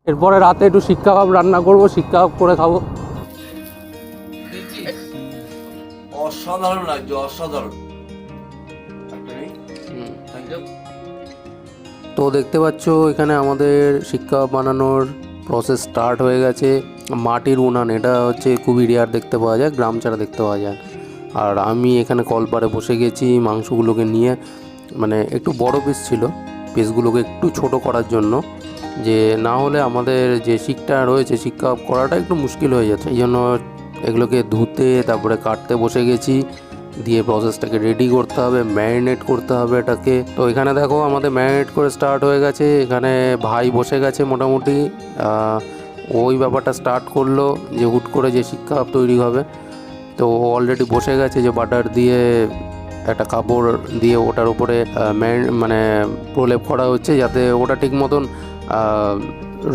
এরপরে রাতে একটু শিক কাবাব রান্না করবো, শিক কাবাব করে খাবো। অসাধারণ লাগছে, অসাধারণ। তো দেখতে পাচ্ছ এখানে আমাদের শিক কাবাব বানানোর প্রসেস স্টার্ট হয়ে গেছে। মাটির উনান, এটা হচ্ছে খুবই রেয়ার দেখতে পাওয়া যায়, গ্রাম ছাড়া দেখতে পাওয়া যায়। আর আমি এখানে কলপারে বসে গেছি মাংসগুলোকে নিয়ে, মানে একটু বড় পিস ছিল, পিসগুলোকে একটু ছোট করার জন্য, যে না হলে আমাদের যে শিকটা রয়েছে শিক কাবাব করাটা একটু মুশকিল হয়ে যাচ্ছে। এই জন্য এগুলোকে ধুতে তারপরে কাটতে বসে গেছি, দিয়ে প্রসেসটাকে রেডি করতে হবে, ম্যারিনেট করতে হবে এটাকে। তো এখানে দেখো আমাদের ম্যারিনেট করে স্টার্ট হয়ে গেছে। এখানে ভাই বসে গেছে মোটামুটি, ওই ব্যাপারটা স্টার্ট করলো যে হুট করে যে শিক কাবাব তৈরি হবে। তো ও অলরেডি বসে গেছে, যে বাটার দিয়ে একটা কাপড় দিয়ে ওটার উপরে মানে প্রলেপ করা হচ্ছে যাতে ওটা ঠিক মতন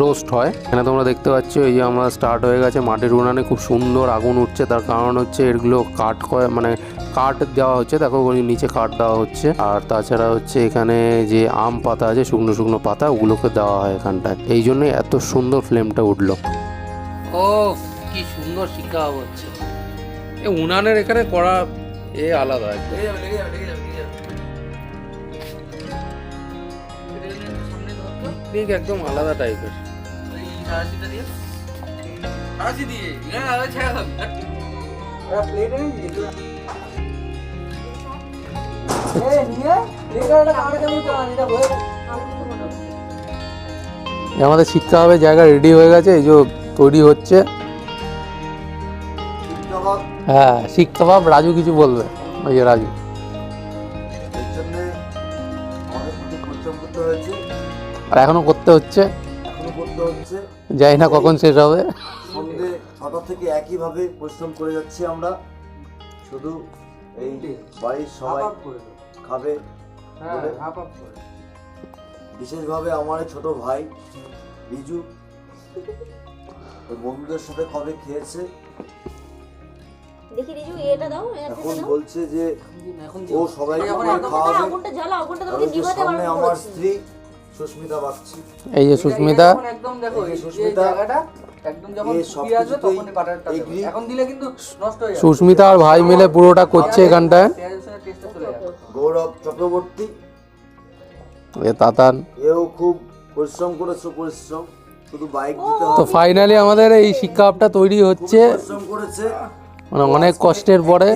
রোস্ট হয়। এখানে তোমরা দেখতে পাচ্ছ এই যে আমরা স্টার্ট হয়ে গেছে মাটির উনানে, খুব সুন্দর আগুন উঠছে। তার কারণ হচ্ছে এগুলো মানে কাঠ দেওয়া হচ্ছে, দেখো নিচে কাঠ দেওয়া হচ্ছে। আর তাছাড়া হচ্ছে এখানে যে আম পাতা আছে, শুকনো শুকনো পাতা, ওগুলোকে দেওয়া হয় এখানটায়, এই জন্যই এত সুন্দর ফ্লেমটা উঠলো। ও কি সুন্দর শিক কাবাব হচ্ছে। এই উনানের এখানে করা আলাদা একদম। ঠিক একদম আলাদা টাইপের। আমাদের শিক কাবাবের জায়গা রেডি হয়ে গেছে, এই যে তৈরি হচ্ছে। হ্যাঁ শিক কাবাব। রাজু কিছু বলবে? ওই যে রাজু, আর এখনো করতে হচ্ছে, জানি না কখন শেষ হবে। সন্ধ্যে 6টা থেকে একইভাবে পরিশ্রম করে যাচ্ছি আমরা, শুধু এই বাড়ির সবাই খাবে। বিশেষভাবে আমার ছোট ভাই রিজু বন্ধুদের সাথে কবে খেয়েছে, দেখি রিজু এটা দাও, এখন বলছে যে ও সবাইকে খাওয়াবে। আগুনটা জ্বালাও, আগুনটা তোমাকে নিভাতে পারবো। আমার স্ত্রী সুস্মিতা বাগচি, এই যে সুস্মিতা, একদম দেখো এই জায়গাটা একদম যখন শুকিয়ে আসবে তখন বাটারটা দেবে। এখন দিলে কিন্তু নষ্ট হয়ে যাবে। সুস্মিতা আর ভাই মিলে পুরোটা করছে এখানটায়। গৌরব চক্রবর্তী, তাতান, এও খুব পরিশ্রম করেছে, পরিশ্রম শুধু বাইক দিতে হবে। তো ফাইনালি আমাদের এই শিক কাবাবটা তৈরি হচ্ছে, পরিশ্রম করেছে, মানে অনেক কষ্টের পরে।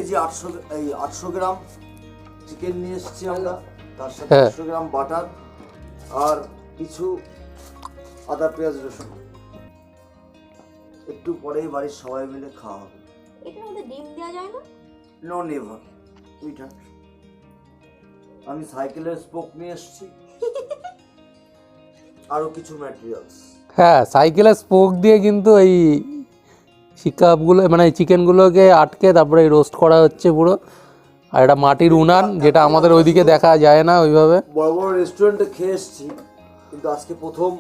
800 গ্রাম চিকেন নিয়ে এসেছি আমরা, তার সাথে হ্যাঁ 800 গ্রাম বাটার আর কিছু আদা পেঁয়াজ রসুন। একটু পরেই বাড়ির সবাই মিলে খাওয়া হবে। এটার মধ্যে ডিম দেওয়া যায় না? No never. ওইটা আমি সাইকেলের স্পোক নিয়ে এসেছি, আরো কিছু ম্যাটেরিয়ালস। হ্যাঁ সাইকেলের স্পোক দিয়ে কিন্তু এই শিক কাবাবগুলো, মানে এই চিকেনগুলোকে আটকে তারপরে রোস্ট করা হচ্ছে পুরো। আর এটা মাটির উনান, যেটা আমাদের ওইদিকে দেখা যায় না ওইভাবে। বড় বড় রেস্টুরেন্টে খেয়ে এসেছি, কিন্তু আজকে প্রথম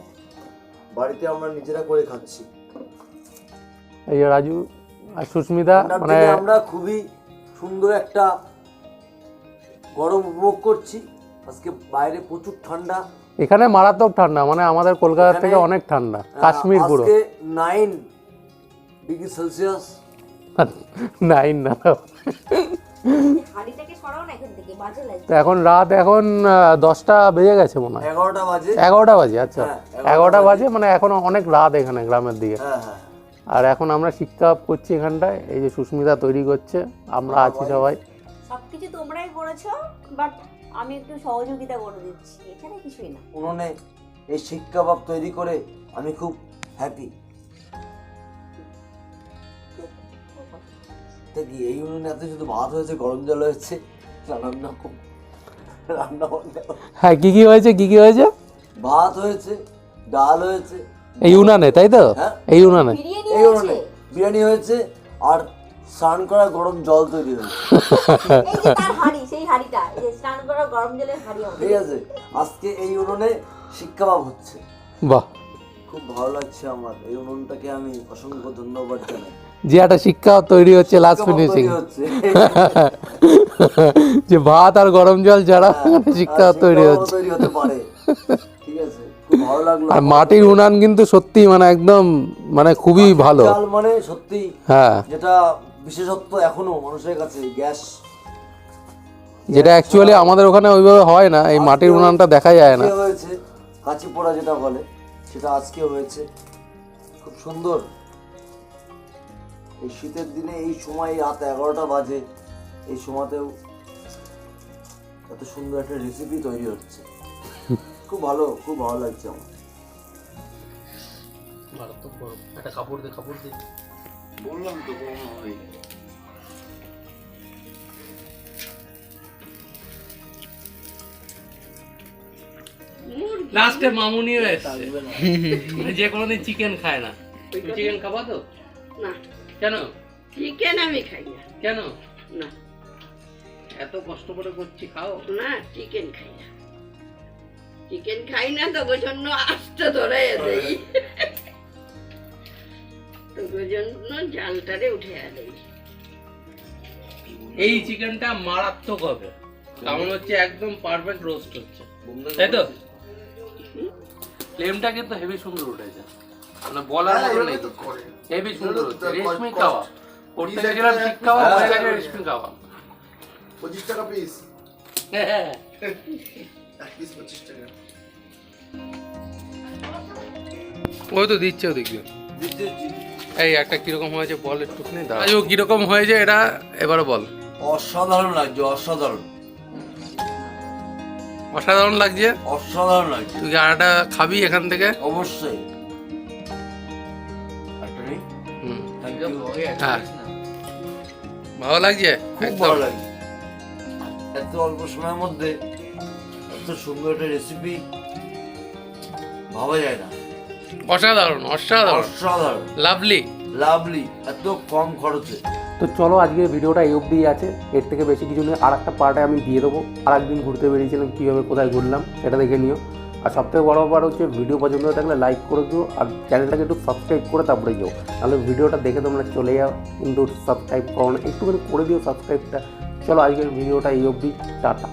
বাড়িতে আমরা নিজেরা করে খাচ্ছি। এই যে রাজু আর সুস্মিতা, মানে আমরা খুবই সুন্দর একটা গরম উপভোগ করছি। আজকে বাইরে প্রচুর ঠান্ডা, এখানে মারাত্মক ঠান্ডা, মানে আমাদের কলকাতা থেকে অনেক ঠান্ডা, কাশ্মীর পুরো। আজকে 9 ডিগ্রি সেলসিয়াস। 9 না, হাড়িটাকে সরাও না এখান থেকে, বাজে লাগে। তো এখন রাত, এখন 10টা বেজে গেছে মনে হয়, 11টা বাজে। 11টা বাজে, আচ্ছা 11টা বাজে। বাজে, মানে এখন অনেক রাত এখানে গ্রামের দিকে। হ্যাঁ হ্যাঁ। আর এখন আমরা শিক কাবাব করছি এখানটায়, এই যে সুস্মিতা তৈরি করছে, আমরা আছি সবাই। সবকিছু তোমরাই করেছো, বাট আমি একটু সহযোগিতা করে দিচ্ছি, এখানে কিছুই না। উনুনে এই শিক কাবাব তৈরি করে আমি খুব হ্যাপি। দেখি এই উনুনে এত শুধু ভাত হয়েছে, গরম জল হয়েছে, রান্না হ্যাঁ কি কি হয়েছে, কি কি হয়েছে? ভাত হয়েছে, ডাল হয়েছে এই উনানে, তাই তো? এই উনানে এই উনুনে বিরিয়ানি হয়েছে, আর স্নান করা গরম জল তৈরি হয়েছে। এই যে তার হাড়ি, সেই হাড়িটা, এই যে স্নান করা গরম জলের হাড়ি হবে। ঠিক আছে, আজকে এই উনুনে শিক কাবাব হচ্ছে। বাহ, খুব ভালো লাগছে আমার। এই উনুনটাকে আমি অসংখ্য ধন্যবাদ জানাই, যে একটা শিক কাবাব তৈরি হচ্ছে লাস্ট ফিনিশিং। যে ভাত আর গরম জল ছাড়া শিক কাবাব তৈরি হচ্ছে। তৈরি হতে পারে। ঠিক আছে, খুব ভালো লাগলো। আর মাটির উনান কিন্তু সত্যি মানে একদম মানে খুবই ভালো চাল মানে সত্যি হ্যাঁ, যেটা বিশেষত্ব এখনো মানুষের কাছে গ্যাস, যেটা অ্যাকচুয়ালি আমাদের ওখানে ওইভাবে হয় না, এই মাটির উনানটা দেখা যায় না। আজকে হয়েছে কাঁচি পোড়া যেটা বলে, সেটা আজকে হয়েছে, খুব সুন্দর। এই শীতের দিনে এই সময় রাত 11টা বাজে, এই সময়তেও এত সুন্দর একটা রেসিপি তৈরি হচ্ছে, খুব ভালো, খুব ভালো লাগছে আমার। একটা কাপড় দে বললাম তো কোনো হবে। লাস্টে মামুনিও এসছে, যে কোনোদিন চিকেন খায় না। তুমি চিকেন খাবা তো? না, কেন? চিকেন আমি খাই না। কেন? না এত কষ্ট করে করছি, খাও না, চিকেন খাই না। চিকেন খাই না তো ওই জন্য আস্তে ধরে দেই, তো ওই জন্য জালটারে উঠে দেই। এই চিকেনটা মারাত্মক হবে, কারণ হচ্ছে একদম পারফেক্ট রোস্ট হচ্ছে, তাই তো? ফ্লেমটা কিন্তু হেভি সুন্দর উঠেছে, মানে বলার মতো নেই, হেভি সুন্দর হচ্ছে। রেশমি খাওয়া করতে গেছিলাম, ঠিক খাওয়া হয়ে গেছে রেশমি খাওয়া। 25 টাকা পিস, হ্যাঁ, এক পিস 25 টাকা। ওই তো দিচ্ছে ওদিকে। এই একটা কিরকম হয়েছে বল একটুখানি, দাঁড়াও কিরকম হয়েছে এটা এবারে বল। অসাধারণ লাগছে, অসাধারণ, অসাধারণ লাগছে, অসাধারণ লাগছে। তুই কি আরেকটা খাবি এখান থেকে? অবশ্যই একটা নেই? হুম, Thank you. হ্যাঁ ভালো লাগছে, খুব একদম ভালো লাগছে। এত অল্প সময়ের মধ্যে এত সুন্দর একটা রেসিপি ভাবা যায় না। অসাধারণ অসাধারণ অসাধারণ, লাভলি লাভলি, এত কম খরচে। তো চলো আজকের ভিডিওটা এই অবধি আছে, এর থেকে বেশি কিছু নেই। আর একটা পার্টে আমি দিয়ে দেবো, আর একদিন ঘুরতে বেরিয়েছিলাম, কীভাবে কোথায় ঘুরলাম সেটা দেখে নিও। আর সবথেকে বড় ব্যাপার হচ্ছে ভিডিও পছন্দ হয়ে থাকলে লাইক করে দিও, আর চ্যানেলটাকে একটু সাবস্ক্রাইব করে তারপরে যাও, তাহলে ভিডিওটা দেখে তোমরা চলে যাও, কিন্তু সাবস্ক্রাইব করো না, একটুখানি করে দিও সাবস্ক্রাইবটা। চলো আজকের ভিডিওটা এই অবধি, টাটা।